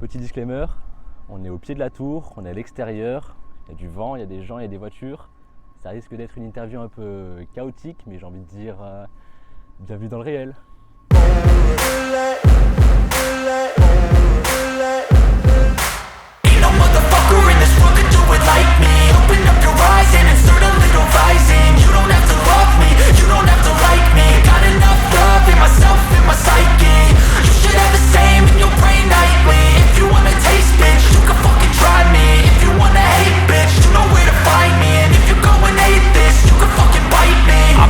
Petit disclaimer, on est au pied de la tour, on est à l'extérieur, il y a du vent, il y a des gens, il y a des voitures. Ça risque d'être une interview un peu chaotique, mais j'ai envie de dire bienvenue dans le réel.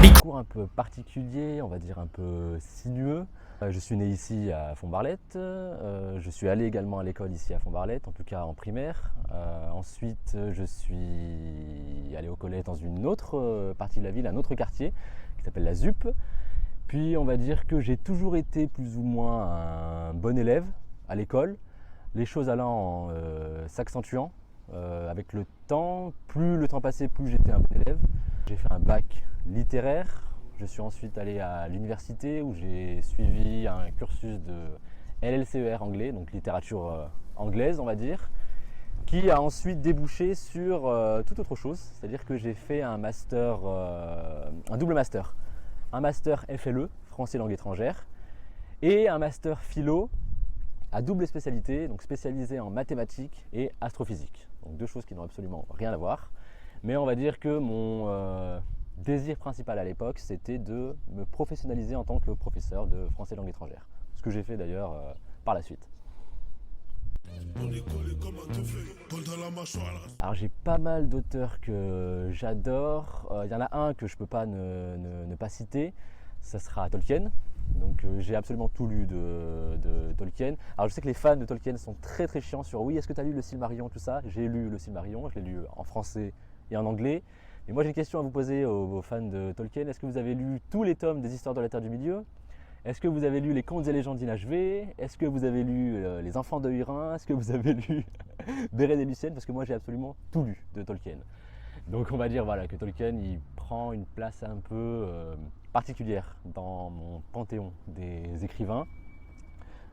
Parcours un peu particulier, on va dire un peu sinueux. Je suis né ici à Font-Barlette, je suis allé également à l'école ici à Font-Barlette, en tout cas en primaire. Ensuite, je suis allé au collège dans une autre partie de la ville, un autre quartier qui s'appelle la ZUP. Puis on va dire que j'ai toujours été plus ou moins un bon élève à l'école, les choses allant s'accentuant avec le temps. Plus le temps passait, plus j'étais un bon élève. J'ai fait un bac littéraire. Je suis ensuite allé à l'université où j'ai suivi un cursus de LLCER anglais, donc littérature anglaise on va dire, qui a ensuite débouché sur toute autre chose, c'est-à-dire que j'ai fait un master, un double master, un master FLE, français langue étrangère, et un master philo à double spécialité, donc spécialisé en mathématiques et astrophysique, donc deux choses qui n'ont absolument rien à voir, mais on va dire que mon désir principal à l'époque, c'était de me professionnaliser en tant que professeur de français langue étrangère. Ce que j'ai fait d'ailleurs par la suite. Alors j'ai pas mal d'auteurs que j'adore. Il y en a un que je peux pas ne pas citer, ça sera Tolkien. Donc j'ai absolument tout lu de Tolkien. Alors je sais que les fans de Tolkien sont très très chiants sur oui, est-ce que tu as lu le Silmarillion, tout ça. J'ai lu le Silmarillion, je l'ai lu en français et en anglais. Et moi j'ai une question à vous poser aux fans de Tolkien. Est-ce que vous avez lu tous les tomes des histoires de la Terre du Milieu? Est-ce que vous avez lu les contes et légendes inachevées? Est-ce que vous avez lu les enfants de Hurin? Est-ce que vous avez lu Beren et Lucienne? Parce que moi j'ai absolument tout lu de Tolkien. Donc on va dire voilà, que Tolkien il prend une place un peu particulière dans mon panthéon des écrivains.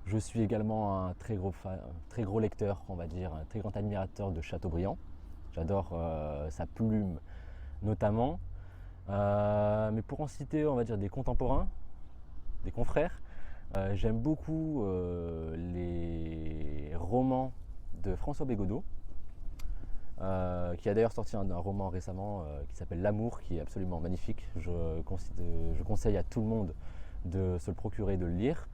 Je suis également un très gros lecteur, on va dire, un très grand admirateur de Chateaubriand. J'adore sa plume notamment. Mais pour en citer, on va dire des contemporains, des confrères, j'aime beaucoup les romans de François Bégodeau, qui a d'ailleurs sorti un roman récemment qui s'appelle L'Amour, qui est absolument magnifique. Je conseille à tout le monde de se le procurer et de le lire.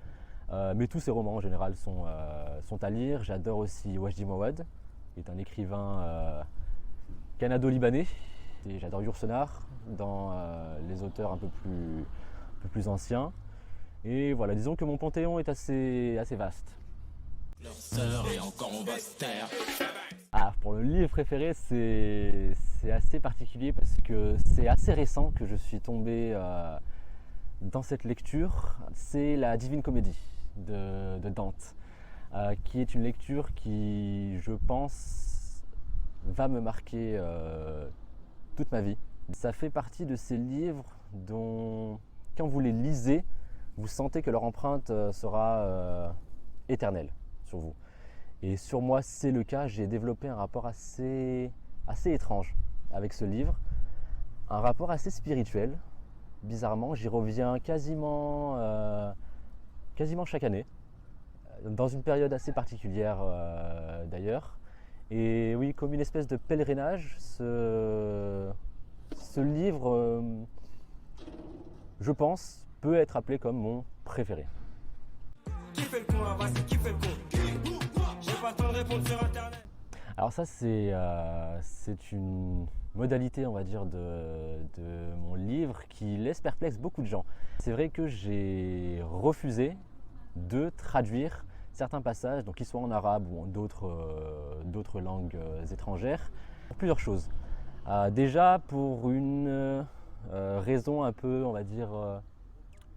Mais tous ces romans en général sont à lire. J'adore aussi Wajdi Mouawad, qui est un écrivain canado-libanais. Et j'adore Yourcenar dans les auteurs un peu plus anciens. Et voilà, disons que mon panthéon est assez vaste. Ah, pour le livre préféré, c'est assez particulier parce que c'est assez récent que je suis tombé dans cette lecture. C'est la Divine Comédie de Dante, qui est une lecture qui, je pense, va me marquer toute ma vie. Ça fait partie de ces livres dont, quand vous les lisez, vous sentez que leur empreinte sera éternelle sur vous. Et sur moi, c'est le cas. J'ai développé un rapport assez étrange avec ce livre, un rapport assez spirituel. Bizarrement, j'y reviens quasiment chaque année, dans une période assez particulière d'ailleurs. Et oui, comme une espèce de pèlerinage, ce livre, je pense, peut être appelé comme mon préféré. Qui fait le con là-bas, c'est qui fait le con? J'ai pas le temps de répondre sur internet. Alors ça c'est une modalité, on va dire, de mon livre qui laisse perplexe beaucoup de gens. C'est vrai que j'ai refusé de traduire certains passages, donc qu'ils soient en arabe ou en d'autres langues étrangères, pour plusieurs choses. Déjà pour une raison un peu, on va dire,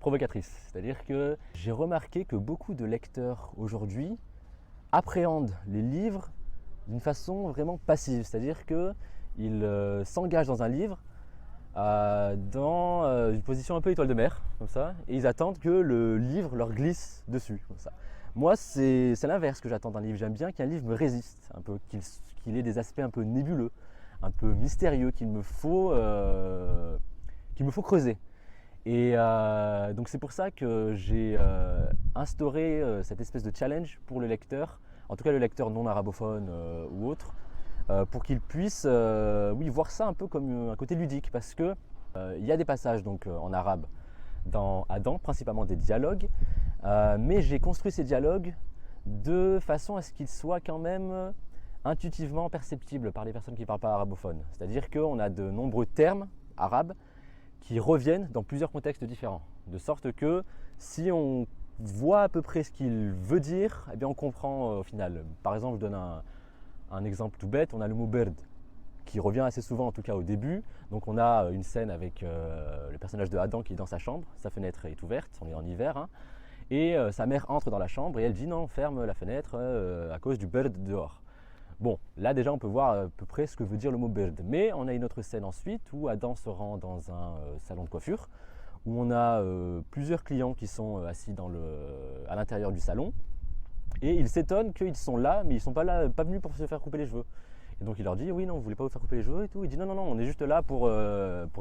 provocatrice. C'est-à-dire que j'ai remarqué que beaucoup de lecteurs aujourd'hui appréhendent les livres d'une façon vraiment passive. C'est-à-dire qu'ils s'engagent dans un livre dans une position un peu étoile de mer, comme ça, et ils attendent que le livre leur glisse dessus, comme ça. Moi, c'est l'inverse que j'attends d'un livre. J'aime bien qu'un livre me résiste, un peu, qu'il ait des aspects un peu nébuleux, un peu mystérieux, qu'il me faut creuser. Et donc c'est pour ça que j'ai instauré cette espèce de challenge pour le lecteur, en tout cas le lecteur non arabophone ou autre, pour qu'il puisse oui, voir ça un peu comme un côté ludique, parce que il y a des passages donc, en arabe dans Adam, principalement des dialogues, mais j'ai construit ces dialogues de façon à ce qu'ils soient quand même intuitivement perceptibles par les personnes qui ne parlent pas arabophone. C'est-à-dire qu'on a de nombreux termes arabes qui reviennent dans plusieurs contextes différents. De sorte que si on voit à peu près ce qu'il veut dire, eh bien on comprend au final. Par exemple, je donne un exemple tout bête, on a le mot bird qui revient assez souvent, en tout cas au début. Donc on a une scène avec le personnage de Adam qui est dans sa chambre, sa fenêtre est ouverte, on est en hiver, hein, et sa mère entre dans la chambre et elle dit non, ferme la fenêtre à cause du bird dehors. Bon, là déjà on peut voir à peu près ce que veut dire le mot bird. Mais on a une autre scène ensuite où Adam se rend dans un salon de coiffure, où on a plusieurs clients qui sont assis à l'intérieur du salon. Et ils s'étonnent qu'ils sont là, mais ils ne sont pas venus pour se faire couper les cheveux. Et donc il leur dit oui non, vous voulez pas vous faire couper les cheveux et tout. Il dit non, on est juste là pour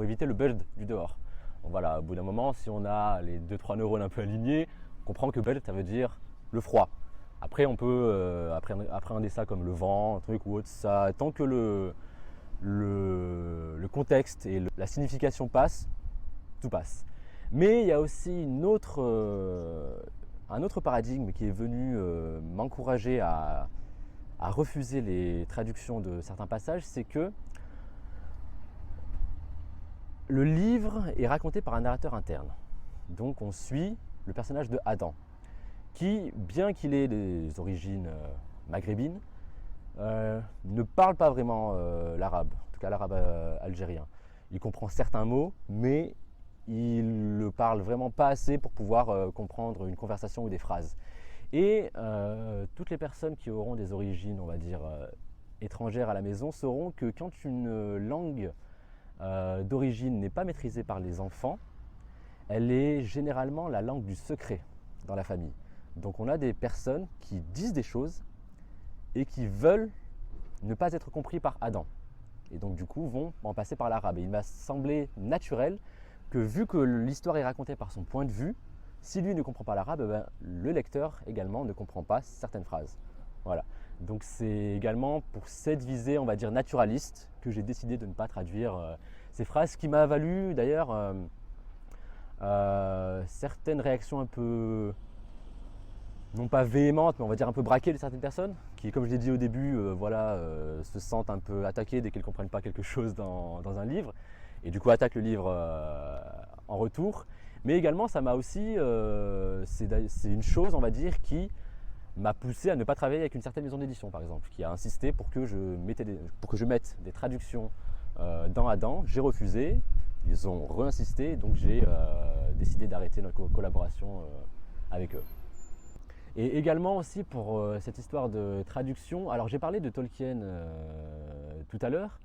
éviter le bird du dehors. Donc voilà, au bout d'un moment, si on a les 2-3 neurones un peu alignés, on comprend que bird ça veut dire le froid. Après, on peut appréhender ça comme le vent, un truc ou autre. Ça, tant que le contexte et la signification passent, tout passe. Mais il y a aussi un autre paradigme qui est venu m'encourager à refuser les traductions de certains passages, c'est que le livre est raconté par un narrateur interne. Donc on suit le personnage de Adam, qui, bien qu'il ait des origines maghrébines, ne parle pas vraiment l'arabe, en tout cas l'arabe algérien. Il comprend certains mots, mais il ne le parle vraiment pas assez pour pouvoir comprendre une conversation ou des phrases. Et toutes les personnes qui auront des origines, on va dire, étrangères à la maison sauront que quand une langue d'origine n'est pas maîtrisée par les enfants, elle est généralement la langue du secret dans la famille. Donc on a des personnes qui disent des choses et qui veulent ne pas être compris par Adam. Et donc du coup vont en passer par l'arabe. Et il m'a semblé naturel que vu que l'histoire est racontée par son point de vue, si lui ne comprend pas l'arabe, ben, le lecteur également ne comprend pas certaines phrases. Voilà. Donc c'est également pour cette visée, on va dire, naturaliste que j'ai décidé de ne pas traduire ces phrases, qui m'a valu d'ailleurs certaines réactions un peu, non pas véhémentes, mais on va dire un peu braquées de certaines personnes, qui, comme je l'ai dit au début, se sentent un peu attaquées dès qu'elles ne comprennent pas quelque chose dans un livre, et du coup attaquent le livre en retour. Mais également, ça m'a aussi, c'est une chose, on va dire, qui m'a poussé à ne pas travailler avec une certaine maison d'édition, par exemple, qui a insisté pour que je mette des traductions dans Adam. J'ai refusé, ils ont reinsisté, donc j'ai décidé d'arrêter notre collaboration avec eux. Et également aussi pour cette histoire de traduction, alors j'ai parlé de Tolkien tout à l'heure,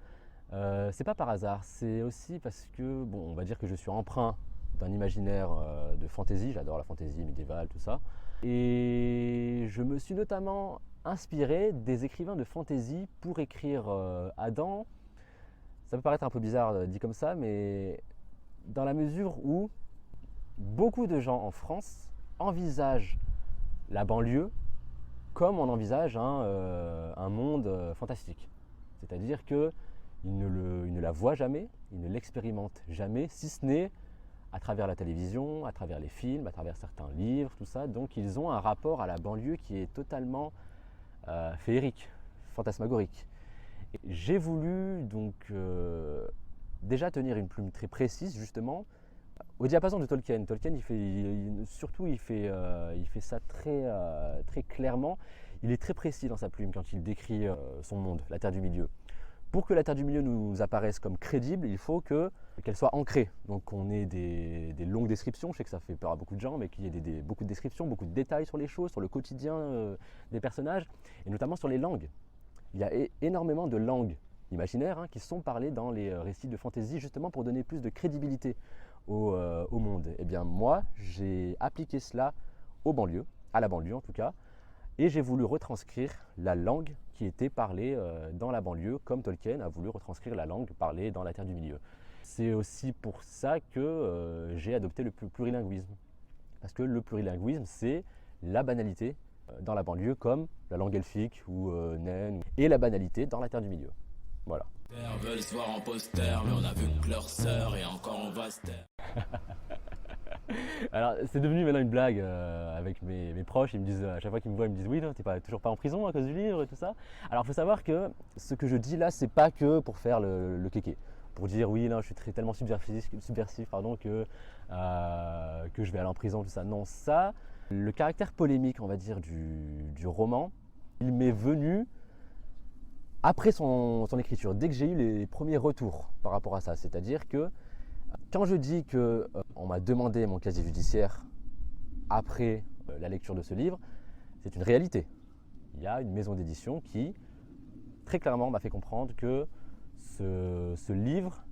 c'est pas par hasard, c'est aussi parce que, bon, on va dire que je suis emprunt d'un imaginaire de fantasy, j'adore la fantasy médiévale, tout ça, et je me suis notamment inspiré des écrivains de fantasy pour écrire Adam. Ça peut paraître un peu bizarre dit comme ça, mais dans la mesure où beaucoup de gens en France envisagent la banlieue comme on envisage un monde fantastique. C'est-à-dire qu'ils ne la voient jamais, ils ne l'expérimentent jamais, si ce n'est à travers la télévision, à travers les films, à travers certains livres, tout ça. Donc ils ont un rapport à la banlieue qui est totalement féerique, fantasmagorique. J'ai voulu donc déjà tenir une plume très précise, justement, au diapason de Tolkien. Tolkien, il fait ça très clairement. Il est très précis dans sa plume quand il décrit son monde, la Terre du Milieu. Pour que la Terre du Milieu nous apparaisse comme crédible, il faut qu'elle soit ancrée. Donc qu'on ait des longues descriptions, je sais que ça fait peur à beaucoup de gens, mais qu'il y ait beaucoup de descriptions, beaucoup de détails sur les choses, sur le quotidien des personnages, et notamment sur les langues. Il y a énormément de langues imaginaires qui sont parlées dans les récits de fantasy, justement pour donner plus de crédibilité au monde. Et bien moi, j'ai appliqué cela aux banlieues, à la banlieue en tout cas, Et j'ai voulu retranscrire la langue qui était parlée dans la banlieue, comme Tolkien a voulu retranscrire la langue parlée dans la Terre du Milieu. C'est aussi pour ça que j'ai adopté le plurilinguisme. Parce que le plurilinguisme, c'est la banalité dans la banlieue, comme la langue elfique ou naine, et la banalité dans la Terre du Milieu. Voilà. Veulent se voir en poster, mais on a vu que leur sœur et encore on va se taire. Alors c'est devenu maintenant une blague avec mes proches, ils me disent, à chaque fois qu'ils me voient, ils me disent oui, non, t'es toujours pas en prison à cause du livre et tout ça. Alors il faut savoir que ce que je dis là, c'est pas que pour faire le kéké, pour dire oui, non, je suis tellement subversif pardon, que je vais aller en prison, tout ça. Non, ça, le caractère polémique, on va dire, du roman, il m'est venu après son écriture, dès que j'ai eu les premiers retours par rapport à ça. C'est-à-dire que quand je dis qu'on m'a demandé mon casier judiciaire après la lecture de ce livre, c'est une réalité. Il y a une maison d'édition qui, très clairement, m'a fait comprendre que ce livre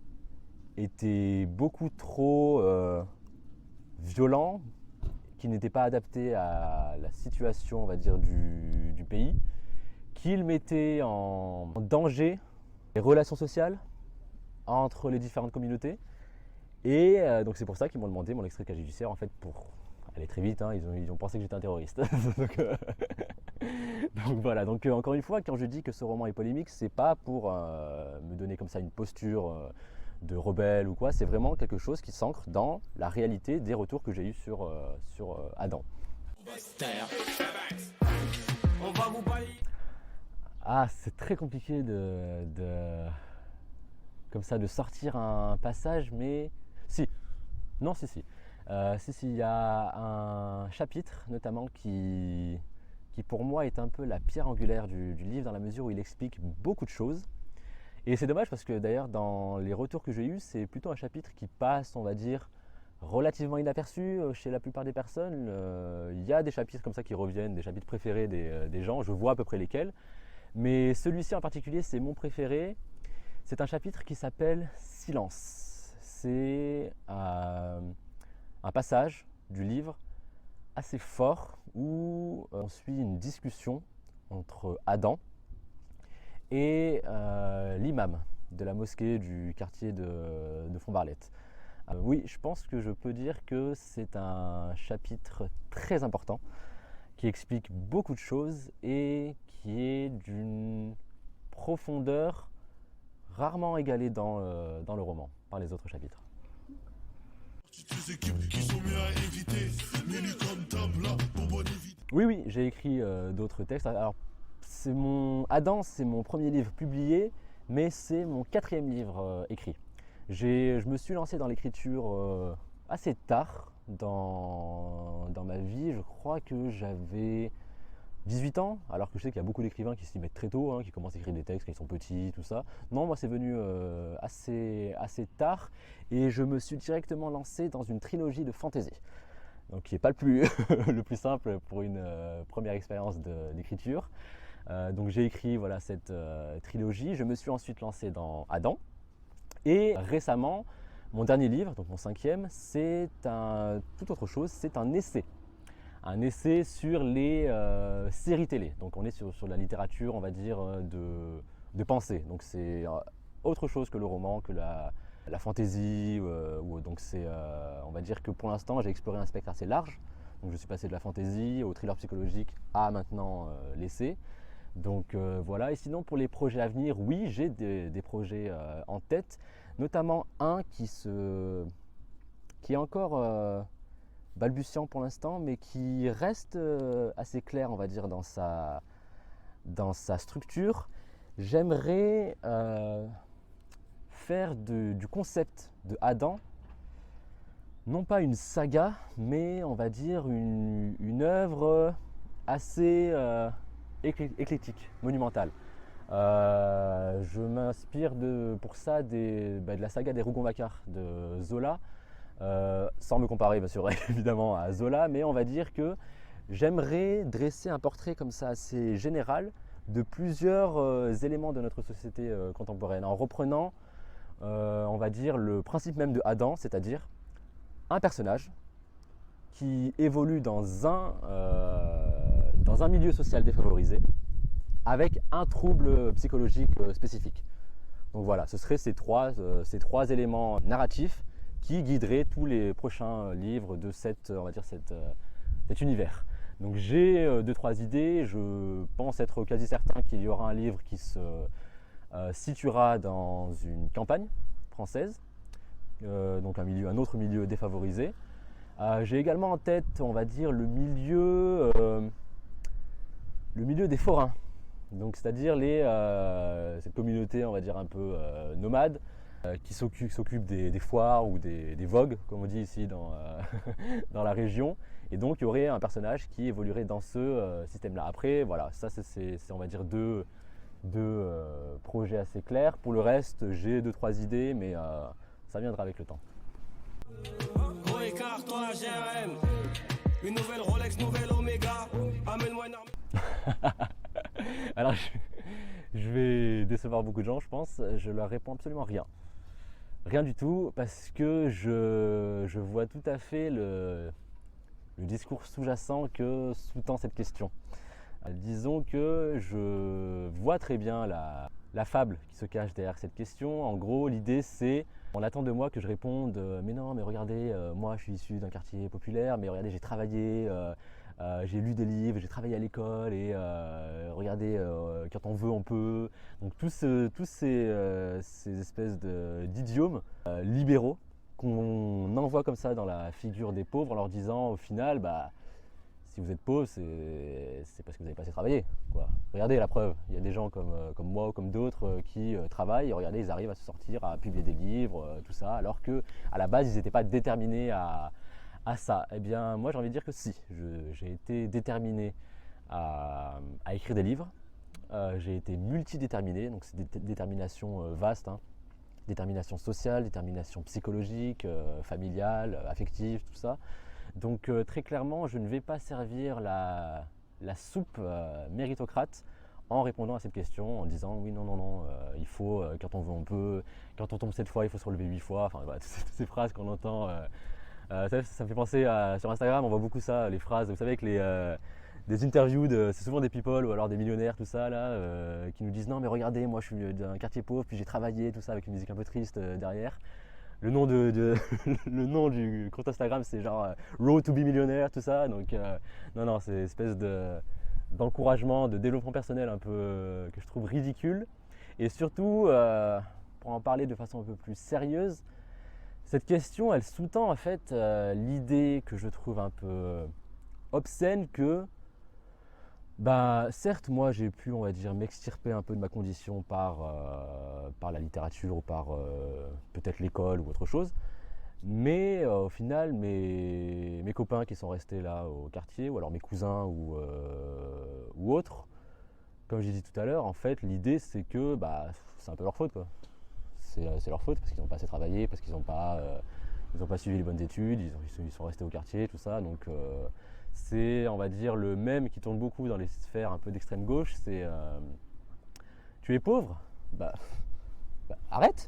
était beaucoup trop violent, qui n'était pas adapté à la situation, on va dire, du pays, qu'il mettait en danger les relations sociales entre les différentes communautés. Et donc c'est pour ça qu'ils m'ont demandé mon extrait de casier judiciaire, en fait, pour aller très vite, hein, ils ont pensé que j'étais un terroriste. donc voilà, donc encore une fois, quand je dis que ce roman est polémique, c'est pas pour me donner comme ça une posture de rebelle ou quoi, c'est vraiment quelque chose qui s'ancre dans la réalité des retours que j'ai eus sur Adam. Ah, c'est très compliqué comme ça de sortir un passage, mais si, non, si, il y a un chapitre notamment qui pour moi est un peu la pierre angulaire du livre, dans la mesure où il explique beaucoup de choses. Et c'est dommage parce que d'ailleurs dans les retours que j'ai eus, c'est plutôt un chapitre qui passe, on va dire, relativement inaperçu chez la plupart des personnes. Il y a des chapitres comme ça qui reviennent, des chapitres préférés des gens, je vois à peu près lesquels. Mais celui-ci en particulier, c'est mon préféré. C'est un chapitre qui s'appelle Silence. C'est un passage du livre assez fort où on suit une discussion entre Adam et l'imam de la mosquée du quartier de Fontbarlette. Oui, je pense que je peux dire que c'est un chapitre très important qui explique beaucoup de choses et qui est d'une profondeur rarement égalée dans le roman par les autres chapitres. Oui, j'ai écrit d'autres textes. Alors, Adam, c'est mon premier livre publié, mais c'est mon 4e livre écrit. Je me suis lancé dans l'écriture assez tard dans ma vie. Je crois que j'avais 18 ans, alors que je sais qu'il y a beaucoup d'écrivains qui s'y mettent très tôt, hein, qui commencent à écrire des textes quand ils sont petits, tout ça. Non, moi c'est venu assez tard, et je me suis directement lancé dans une trilogie de fantasy. Donc qui n'est pas le plus simple pour une première expérience d'écriture. Donc j'ai écrit voilà, cette trilogie. Je me suis ensuite lancé dans Adam. Et récemment, mon dernier livre, donc mon 5e, c'est tout autre chose, c'est un essai. Un essai sur les séries télé. Donc on est sur la littérature, on va dire, de pensée. Donc c'est autre chose que le roman, que la fantasy. Donc on va dire que pour l'instant, j'ai exploré un spectre assez large. Donc je suis passé de la fantasy au thriller psychologique à maintenant l'essai. Donc voilà, et sinon pour les projets à venir, oui, j'ai des projets en tête, notamment un qui est encore balbutiant pour l'instant, mais qui reste assez clair, on va dire, dans sa structure. J'aimerais faire du concept de Adam, non pas une saga, mais on va dire une œuvre assez éclectique, monumentale. Je m'inspire pour ça de la saga des Rougon-Macquart de Zola, sans me comparer bien sûr évidemment à Zola, mais on va dire que j'aimerais dresser un portrait comme ça assez général de plusieurs éléments de notre société contemporaine, en reprenant on va dire le principe même de Adam, c'est-à-dire un personnage qui évolue dans dans un milieu social défavorisé avec un trouble psychologique spécifique. Donc voilà, ce seraient ces trois éléments narratifs qui guideraient tous les prochains livres de cet univers. Donc j'ai 2-3 idées, je pense être quasi certain qu'il y aura un livre qui se situera dans une campagne française, donc un autre milieu défavorisé. J'ai également en tête, on va dire, le milieu des forains, donc c'est-à-dire cette communauté, on va dire, un peu nomade, qui s'occupe des foires ou des vogues, comme on dit ici dans la région. Et donc il y aurait un personnage qui évoluerait dans ce système-là. Après, voilà, ça c'est on va dire deux projets assez clairs. Pour le reste, j'ai 2-3 idées, mais ça viendra avec le temps. Gros écart, toi la GRM. Une nouvelle Rolex, nouvelle Omega. Amène-moi une arme. Alors je vais décevoir beaucoup de gens, je pense. Je leur réponds absolument rien. Rien du tout, parce que je vois tout à fait le discours sous-jacent que sous-tend cette question. Disons que je vois très bien la fable qui se cache derrière cette question. En gros, l'idée c'est, on attend de moi que je réponde mais non, mais regardez, moi je suis issu d'un quartier populaire, mais regardez, j'ai travaillé, j'ai lu des livres, j'ai travaillé à l'école, et regardez, quand on veut, on peut. Donc tous ces espèces d'idiomes libéraux qu'on envoie comme ça dans la figure des pauvres en leur disant au final, bah, si vous êtes pauvre, c'est parce que vous n'avez pas assez travaillé, quoi. Regardez la preuve, il y a des gens comme moi ou comme d'autres qui travaillent, et regardez, ils arrivent à se sortir, à publier des livres, tout ça, alors qu'à la base, ils n'étaient pas déterminés à ça. Eh bien, moi, j'ai envie de dire que si, j'ai été déterminé à écrire des livres, j'ai été multidéterminé, donc c'est des déterminations vastes, hein. Détermination sociale, détermination psychologique, familiale, affective, tout ça. Donc très clairement, je ne vais pas servir la soupe méritocrate en répondant à cette question, en disant oui, non, il faut, quand on veut, on peut, quand on tombe 7 fois, il faut se relever 8 fois, enfin voilà, toutes ces phrases qu'on entend. Ça me fait penser sur Instagram, on voit beaucoup ça, les phrases, vous savez, avec des interviews, c'est souvent des people ou alors des millionnaires, tout ça, là, qui nous disent non mais regardez, moi je suis d'un quartier pauvre, puis j'ai travaillé, tout ça, avec une musique un peu triste derrière. Le nom, le nom du compte Instagram, c'est genre Road to be millionnaire, tout ça. Donc non, c'est une espèce d'encouragement, de développement personnel un peu que je trouve ridicule. Et surtout, pour en parler de façon un peu plus sérieuse, cette question, elle sous-tend en fait l'idée que je trouve un peu obscène que, bah, certes, moi j'ai pu, on va dire, m'extirper un peu de ma condition par la littérature ou par peut-être l'école ou autre chose, mais au final, mes copains qui sont restés là au quartier, ou alors mes cousins ou autres, comme j'ai dit tout à l'heure, en fait, l'idée c'est que bah, c'est un peu leur faute, quoi. C'est leur faute parce qu'ils n'ont pas assez travaillé, parce qu'ils n'ont pas suivi les bonnes études, ils sont restés au quartier, tout ça. Donc c'est, on va dire, le mème qui tourne beaucoup dans les sphères un peu d'extrême gauche, c'est tu es pauvre, bah arrête.